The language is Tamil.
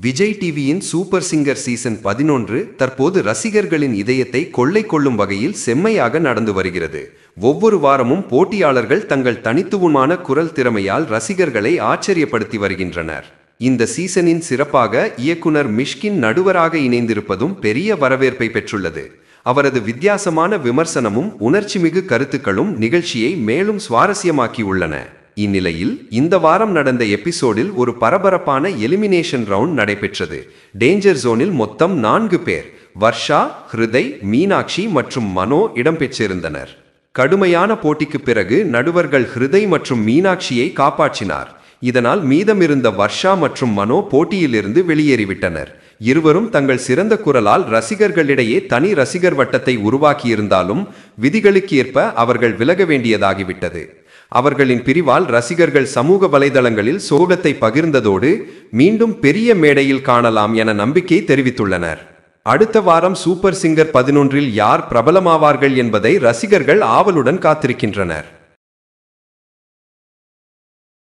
விஜய் டிவியின் சூப்பர் சிங்கர் சீசன் 11 தற்போது ரசிகர்களின் இதயத்தை கொள்ளை கொள்ளும் வகையில் செம்மையாக நடந்து வருகிறது. ஒவ்வொரு வாரமும் போட்டியாளர்கள் தங்கள் தனித்துவமான குரல் திறமையால் ரசிகர்களை ஆச்சரியப்படுத்தி வருகின்றனர். இந்த சீசனின் சிறப்பாக இயக்குனர் மிஷ்கின் நடுவராக இணைந்திருப்பதும் பெரிய வரவேற்பை பெற்றுள்ளது. அவரது வித்தியாசமான விமர்சனமும் உணர்ச்சிமிகு கருத்துக்களும் நிகழ்ச்சியை மேலும் சுவாரஸ்யமாக்கியுள்ளன. இந்நிலையில் இந்த வாரம் நடந்த எபிசோடில் ஒரு பரபரப்பான எலிமினேஷன் ரவுண்ட் நடைபெற்றது. டேஞ்சர் ஜோனில் மொத்தம் 4 பேர் வர்ஷா, ஹிருதய், மீனாட்சி மற்றும் மனோ இடம்பெற்றிருந்தனர். கடுமையான போட்டிக்கு பிறகு நடுவர்கள் ஹிருதய் மற்றும் மீனாட்சியை காப்பாற்றினார். இதனால் மீதமிருந்த வர்ஷா மற்றும் மனோ போட்டியிலிருந்து வெளியேறிவிட்டனர். இருவரும் தங்கள் சிறந்த குரலால் ரசிகர்களிடையே தனி ரசிகர் வட்டத்தை உருவாக்கியிருந்தாலும் விதிகளுக்கு ஏற்ப அவர்கள் விலக வேண்டியதாகிவிட்டது. அவர்களின் பிரிவால் ரசிகர்கள் சமூக வலைதளங்களில் சோகத்தை பகிர்ந்ததோடு மீண்டும் பெரிய மேடையில் காணலாம் என நம்பிக்கை தெரிவித்துள்ளனர். அடுத்த வாரம் சூப்பர் சிங்கர் 11 யார் பிரபலமாவார்கள் என்பதை ரசிகர்கள் ஆவலுடன் காத்திருக்கின்றனர்.